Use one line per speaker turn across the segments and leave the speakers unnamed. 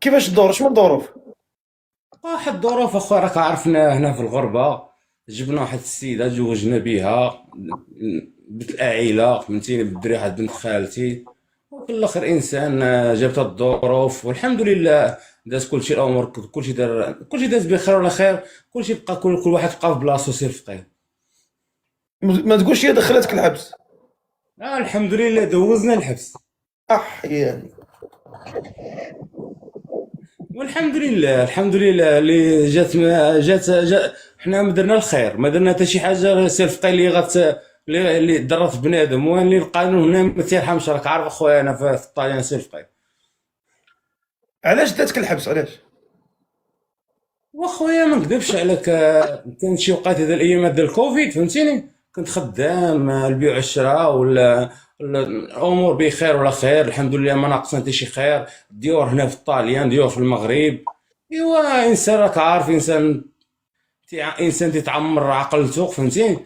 كيفاش الدور؟ شنو الظروف؟
واحد الظروف اخويا، راك عارفنا هنا في الغربة. جبنا واحد السيدة تزوجنا بها، بنت العائلة فهمتيني، بالدري واحد بنت خالتي. وفي الاخر انسان جابتها الظروف والحمد لله. داز كلشي الامور، كلشي دار، كلشي داز بخير ولا خير. كلشي بقى، كل واحد بقى في بلاصتو سير فقيه.
ما تقولش هي دخلتك الحبس.
الحمد لله دوزنا الحبس.
يعني
والحمد لله الحمد لله اللي جات، ما جات حنا ما درنا الخير، ما درنا حتى شي حاجه سلفقه اللي اللي ضرت بنادم، واللي القانون هنا ما تيرحمش. راك عارف اخويا انا في الطاليان سلفقه.
علاش داتك الحبس؟ علاش؟
واخويا ما نكذبش عليك، كان شي وقت هذا الايامات ديال الكوفيد فهمتيني، كنت خدام، البيع والشراء الامور بخير ولا خير الحمد لله، ما ناقصنا حتى شي خير. ديور هنا في الطاليان، ديور في المغرب. ايوا انسان راك عارف، انسان تيتعمر عقلته فهمتيني.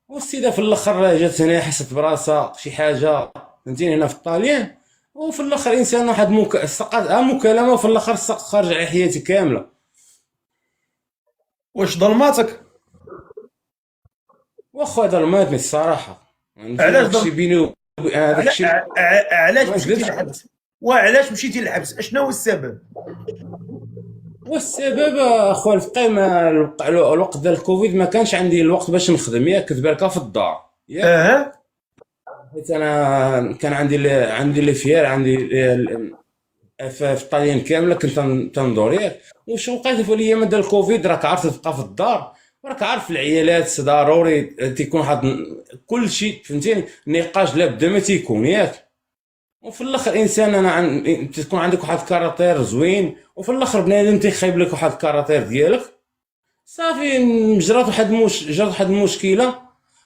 والسيده في الاخر جات هنا، حست براسها شي حاجه فهمتيني هنا في الطاليان. وفي الاخر انسان واحد سقط مكالمه، وفي الاخر خرج على حياتي كامله.
واش ظلماتك؟
واخا ظلماتني الصراحه، فهمتي
علاش
داكشي
ظلم
بيني هذاك الشيء.
علاش
ما
مشيتي
نكذبش.
للحبس؟ وعلاش مشيتي للحبس؟ اشنو هو السبب؟
والسبب اخويا القيمه، الوقت ديال الكوفيد ما كانش عندي الوقت باش نخدم، ياك كنت بالك في الدار ياك.
اها.
حيت انا كان عندي لي فيار، عندي في الطاليان كامله كنت تندور ياك. وش وقيت في الايام ديال الكوفيد، راك عارف تبقى في الدار، وراك عارف العيالات ضروري تيكون واحد كل شيء فهمتيني، نقاش لابد ما تيكون ياك. وفي الاخر انسان تكون عندك واحد الكاراتير زوين، وفي الاخر بنادم تيخيب لك واحد الكاراتير ديالك. صافي، جرات واحد المشكله.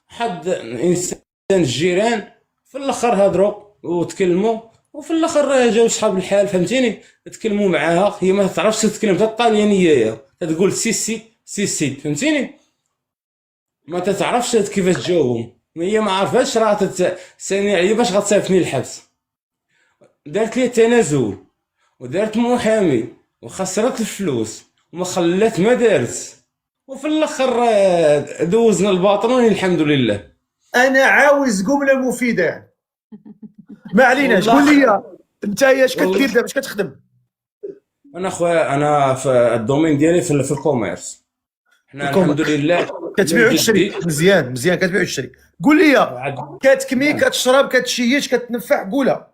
حد انسان الجيران في الاخر هضروا وتكلموا، وفي الاخر جاو صحاب الحال فهمتيني، تكلموا معاها. هي ما تعرفش تتكلم حتى الطاليانيه، هي تقول سي سي سي فهمتيني. ما تعرفش كيفاش تجاوبهم، هي ما عرفتش راه تسالني عليا باش غتصيفطني للحبس. دارت لي تنازل، ودارت محامي، وخسرت الفلوس، وما خلات ما دارت. وفي الاخر دوزنا الباطرون الحمد لله.
انا عاوز جمله مفيده يعني. ما عليناش،
والله
قول لي انت اش كدير
والله
دابا؟ اش كتخدم؟
انا خويا، انا في الدومين ديالي في الكوميرس. حنا
الكم
الحمد لله. انا
كتبيع وتشري،
وجدي
مزيان مزيان، كتبيع وتشري. قول لي،
عاد-
كتكمي، كتشرب، كتشيش، كتنفع؟ قولها.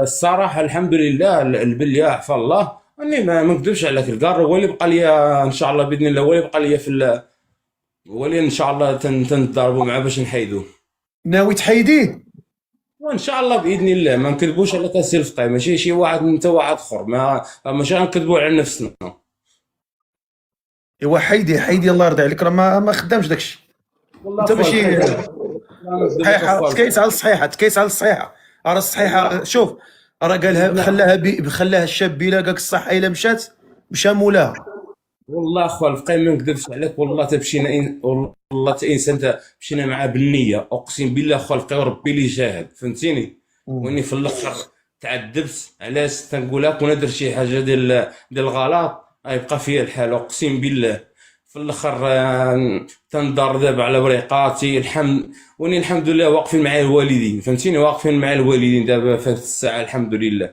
الصراحه الحمد لله، البليه عفا الله. اني ما نكذبش عليك، الكار هو اللي بقى لي ان شاء الله باذن الله، هو اللي بقى لي هو اللي ان شاء الله تنضربوا معاه باش نحيدوه.
ناوي تحيديه؟
وان شاء الله باذن الله ما نكذبوش على كاسير فقيه، ماشي شي واحد انت واحد اخر، ما ماشي غنكذبوا على نفسنا.
ايوا حيدي حيدي، الله يرضي عليك، راه ما خدامش داكشي.
والله
انت
اخويا
ماشي
الخير، لا نكذب لك
صحيحه،
اخويا
تكيس على
الخير.
الصحيحه، تكيس على الصحيحه. راه
والله
الصحيحه، شوف، راه قالها،
لا،
خلاها الشاب بلا قالك الصحه الا مشات مشى مولاها.
والله اخويا الفقيه ما نكذبش عليك، والله تمشينا والله انسان مشينا معاه بالنيه، اقسم بالله اخويا الفقيه وربي اللي شاهد فهمتيني. واني في الاخر تعذبت، علاش تنقول لك، وانا درت شي حاجه ديال الغلط غيبقى فيا الحال اقسم بالله. في الاخر تندار دابا على بريقاتي واني الحمد لله واقفين معايا الوالدين فهمتيني، واقفين معايا الوالدين دابا في هذه الساعه الحمد لله.